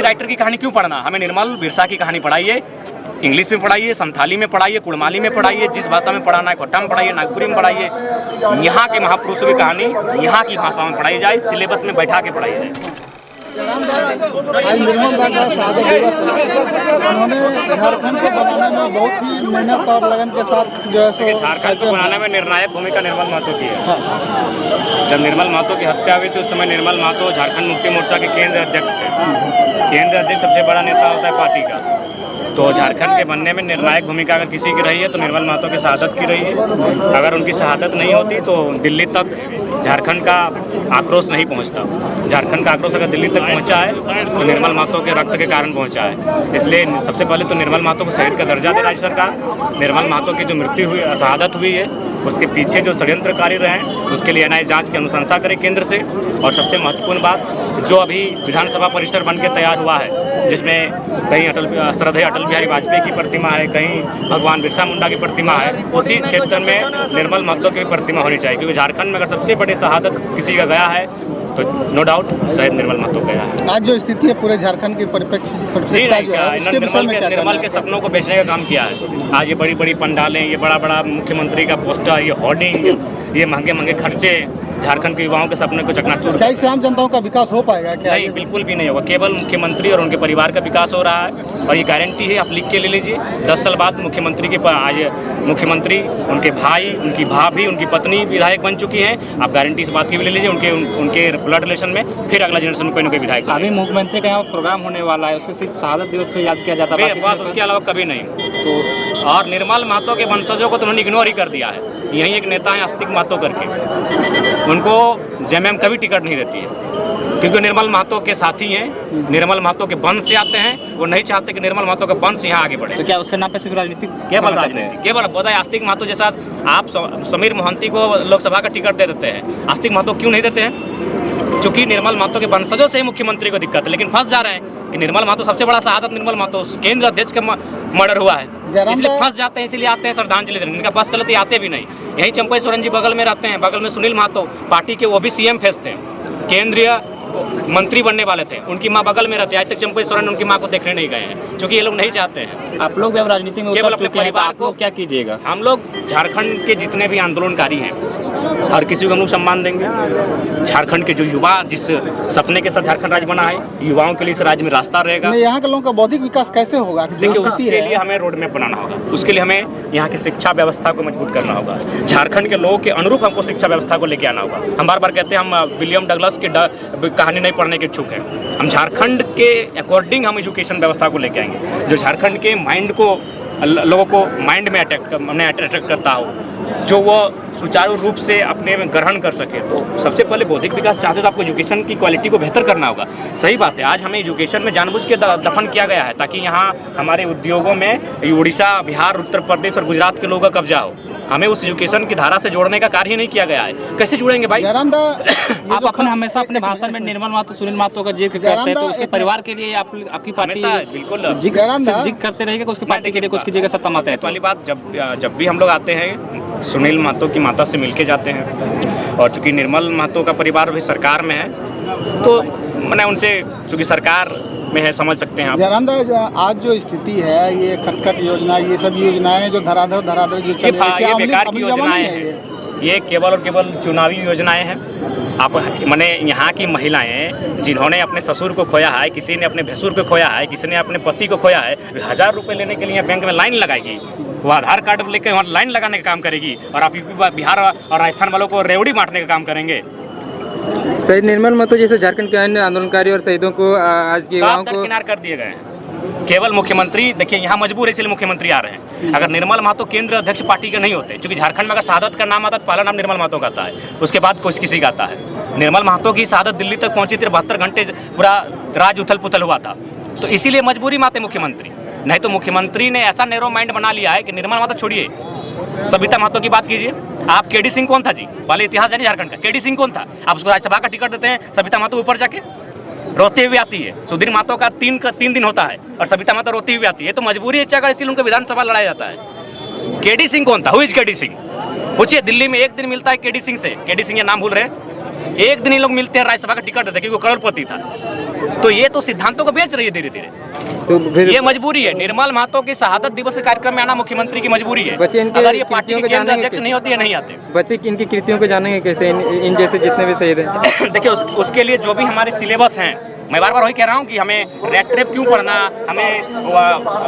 Writer की कहानी क्यों पढ़ना, हमें निर्मल बिरसा की कहानी पढ़ाइए, इंग्लिश में पढ़ाइए, संथाली में पढ़ाइए, कुड़माली में पढ़ाइए, जिस भाषा में पढ़ाना है खोटा में पढ़ाइए, नागपुरी में पढ़ाइए। यहाँ के महापुरुषों की कहानी यहाँ की भाषा में पढ़ाई जाए, सिलेबस में बैठा के पढ़ाई जाए। आज निर्मल दा का शहादत दिवस है। उन्होंने झारखंड को बनाने में बहुत ही मेहनत और लगन के साथ जो है सो झारखंड को बनाने में निर्णायक भूमिका निर्मल महतो की है। हाँ। जब निर्मल महतो की हत्या हुई थी उस समय निर्मल महतो झारखंड मुक्ति मोर्चा के केंद्र अध्यक्ष थे। केंद्र अध्यक्ष सबसे बड़ा नेता होता है पार्टी का, तो झारखंड के बनने में निर्णायक भूमिका अगर किसी की रही है तो निर्मल महतो की शहादत की रही है। अगर उनकी शहादत नहीं होती तो दिल्ली तक झारखंड का आक्रोश नहीं पहुंचता। झारखंड का आक्रोश अगर दिल्ली तक पहुंचा है तो निर्मल महतो के रक्त के कारण पहुंचा है। इसलिए सबसे पहले तो निर्मल महतो को शहीद का दर्जा दे राज्य सरकार। निर्मल महतो की जो मृत्यु हुई, शहादत हुई है, उसके पीछे जो षड्यंत्रकारी रहे उसके लिए एनआईए जांच की अनुशंसा करे केंद्र से। और सबसे महत्वपूर्ण बात, जो अभी विधानसभा परिसर बन के तैयार हुआ है, जिसमें कहीं श्रद्धेय अटल बिहारी वाजपेयी की प्रतिमा है, कहीं भगवान बिरसा मुंडा की प्रतिमा है, उसी क्षेत्र में निर्मल महतो की प्रतिमा होनी चाहिए। क्योंकि झारखंड में अगर सबसे बड़ी शहादत किसी का गया है तो नो डाउट शायद निर्मल महतो गया है। आज जो स्थिति है पूरे झारखंड की निर्मल के सपनों को बेचने का काम किया है। आज ये बड़ी बड़ी पंडालें, ये बड़ा बड़ा मुख्यमंत्री का पोस्टर, ये होर्डिंग, ये महंगे महंगे खर्चे झारखंड के युवाओं के सपने को चकनाचूर। क्या इससे आम जनताओं का विकास हो पाएगा क्या? नहीं, बिल्कुल भी नहीं होगा। केवल मुख्यमंत्री और उनके परिवार का विकास हो रहा है। और ये गारंटी है, आप लिख के ले लीजिए, 10 साल बाद मुख्यमंत्री के आज मुख्यमंत्री, उनके भाई, उनकी भाभी, उनकी पत्नी विधायक बन चुकी हैं। आप गारंटी इस बात की भी ले लीजिए, उनके ब्लड रिलेशन में फिर अगला जनरेशन में कोई ना कोई विधायक। अभी मुख्यमंत्री का यहाँ प्रोग्राम होने वाला है, उससे सिर्फ शहादत दिवस पे याद किया जाता है, बस उसके अलावा कभी नहीं। तो और निर्मल महतो के वंशजों को तो उन्होंने इग्नोर ही कर दिया है। यही एक नेता है आस्तिक महतो करके, उनको जेएमएम कभी टिकट नहीं देती है क्योंकि निर्मल महतो के साथी हैं, निर्मल महतो के वंश से आते हैं। वो नहीं चाहते कि निर्मल महतो का वंश यहाँ आगे बढ़े। तो क्या उसके नाम पे सिर्फ राजनीतिक, केवल राजनीति, केवल बताए आस्तिक महतो जैसा आप समीर मोहंती को लोकसभा का टिकट दे देते हैं, आस्तिक महतो क्यों नहीं देते हैं? क्योंकि निर्मल महतो के वंशजों से ही मुख्यमंत्री को दिक्कत है, लेकिन फंस जा रहे हैं कि निर्मल महतो सबसे बड़ा शहादत निर्मल महतो केंद्र अध्यक्ष का मर्डर हुआ है, इसलिए फंस जाते हैं, इसलिए आते हैं श्रद्धांजलि देने। इनका बस चलते आते भी नहीं। यही चंपेश्वरन जी बगल में रहते हैं, बगल में सुनील महतो पार्टी के, वो भी सीएम फेस थे, केंद्रीय मंत्री बनने वाले थे, उनकी माँ बगल में रहती है। आज तक चंपेश्वरन उनकी माँ को देखने नहीं गए हैं क्योंकि ये लोग नहीं चाहते हैं। आप लोग भी अब राजनीति में केवल अपने परिवार को क्या कीजिएगा? हम लोग झारखंड के जितने भी आंदोलनकारी हैं हर किसी को हम लोग सम्मान देंगे। झारखंड के जो युवा जिस सपने के साथ झारखंड राज्य बना है, युवाओं के लिए इस राज्य में रास्ता रहेगा। यहाँ के लोगों का बौद्धिक विकास कैसे होगा? देखिए, उसके लिए हमें रोड मैप बनाना होगा, उसके लिए हमें यहाँ की शिक्षा व्यवस्था को मजबूत करना होगा। झारखंड के लोगों के अनुरूप हमको शिक्षा व्यवस्था को लेके आना होगा। हम बार बार कहते हैं हम विलियम डगलस की कहानी नहीं पढ़ने के इच्छुक हैं। हम झारखंड के अकॉर्डिंग हम एजुकेशन व्यवस्था को लेके आएंगे, जो झारखंड के माइंड को, लोगों को माइंड में अट्रैक्ट करता हो, जो वो सुचारू रूप से अपने में ग्रहण कर सके। तो सबसे पहले बौद्धिक विकास चाहते हो तो आपको एजुकेशन की क्वालिटी को बेहतर करना होगा। सही बात है, आज हमें एजुकेशन में जानबूझ के दफन किया गया है ताकि यहाँ हमारे उद्योगों में उड़ीसा, बिहार, उत्तर प्रदेश और गुजरात के लोगों का कब्जा हो। हमें उस एजुकेशन की धारा से जोड़ने का कार्य ही नहीं किया गया है। कैसे जुड़ेंगे भाई? आप अपने हमेशा अपने भाषण में निर्मल महतो, सुनील महतो का जिक्र करते हैं, तो उसके परिवार के लिए आपकी पार्टी बिल्कुल जिक्र करते रहेगी, उसकी पार्टी के लिए कुछ कीजिएगा, सत्ता माता है। पहली बात, जब भी हम लोग आते हैं सुनील महतो की माता से मिलके जाते हैं, और चूंकि निर्मल महतो का परिवार भी सरकार में है तो मैंने उनसे, चूंकि सरकार में है, समझ सकते हैं आप। जयराम दा, आज जो स्थिति है, ये खटखट योजना, ये सब योजनाएं जो धराधर जो चल रही है, ये बेकार की योजनाएं हैं। ये केवल और केवल चुनावी योजनाएं हैं। आप मैंने यहाँ की महिलाएं जिन्होंने अपने ससुर को खोया है, किसी ने अपने भैंसुर को खोया है, किसी ने अपने पति को खोया है, 1000 रुपये लेने के लिए बैंक में लाइन लगाएगी, वो आधार कार्ड लेकर वहाँ लाइन लगाने का काम करेगी, और आप यूपी, बिहार और राजस्थान वालों को रेवड़ी बांटने का काम करेंगे। शहीद निर्मल महतो जैसे झारखंड के अन्य आंदोलनकारी और शहीदों को आज के युवाओं को किनार कर दिए गए हैं। केवल मुख्यमंत्री, देखिए यहाँ मजबूर है इसलिए मुख्यमंत्री आ रहे हैं। अगर निर्मल महतो केंद्र अध्यक्ष पार्टी के नहीं होते, क्योंकि झारखंड में अगर शहादत का नाम आता तो पहला नाम निर्मल महतो का आता है, उसके बाद कुछ किसी का आता है। निर्मल महतो की शहादत दिल्ली तक पहुंची थी, 72 घंटे पूरा राज उथल पुथल हुआ था, तो इसीलिए मजबूरी में आते मुख्यमंत्री। नहीं तो मुख्यमंत्री ने ऐसा नैरो माइंड बना लिया है कि निर्मल महतो छोड़िए, सविता महतो की बात कीजिए। आप केडी सिंह कौन था जी? पहले इतिहास जानिए झारखंड का, केडी सिंह कौन था? आप उसको राज्यसभा का टिकट देते हैं, सविता महतो ऊपर जाके रोते हुए आती है। सुधीर महतो का 3 दिन होता है और सविता महतो रोती हुई आती है, तो मजबूरी है चाहे, इसलिए उनको विधानसभा लड़ाया जाता है। केडी सिंह कौन था? Who is KD Singh? पूछिए, दिल्ली में एक दिन मिलता है केडी सिंह से। केडी सिंह ये नाम भूल रहे हैं? एक दिन ये लोग मिलते हैं राज्यसभा का टिकट देते क्योंकि वो करोड़पति था। तो ये तो सिद्धांतों को बेच रही है धीरे धीरे। तो फिर ये मजबूरी है। निर्मल महतो की शहादत दिवस के कार्यक्रम में आना मुख्यमंत्री की मजबूरी है। बच्चे इनके अगर ये पार्टी कृतियों के को केंद्र जानेंगे अध्यक्ष नहीं होती है, नहीं आते। बच्चे इनकी कृतियों को जानेंगे कैसे, इन जैसे जितने भी शहीद हैं? देखिए उसके लिए जो भी हमारे सिलेबस हैं, मैं बार बार वही कह रहा हूँ कि हमें रेड ट्रेप क्यों पढ़ना, हमें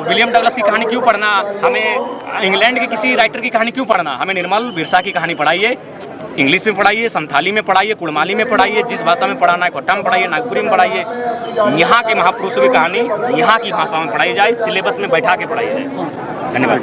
विलियम डगलस की कहानी क्यों पढ़ना, हमें इंग्लैंड के किसी राइटर की कहानी क्यों पढ़ना। हमें निर्मल बिरसा की कहानी पढ़ाइए, इंग्लिश में पढ़ाइए, संथाली में पढ़ाइए, कुड़माली में पढ़ाइए, जिस भाषा में पढ़ाना है खोटा में पढ़ाइए, नागपुरी में पढ़ाइए। यहाँ के महापुरुषों की कहानी यहाँ की भाषा में पढ़ाई जाए, सिलेबस में बैठा के पढ़ाई जाए। धन्यवाद।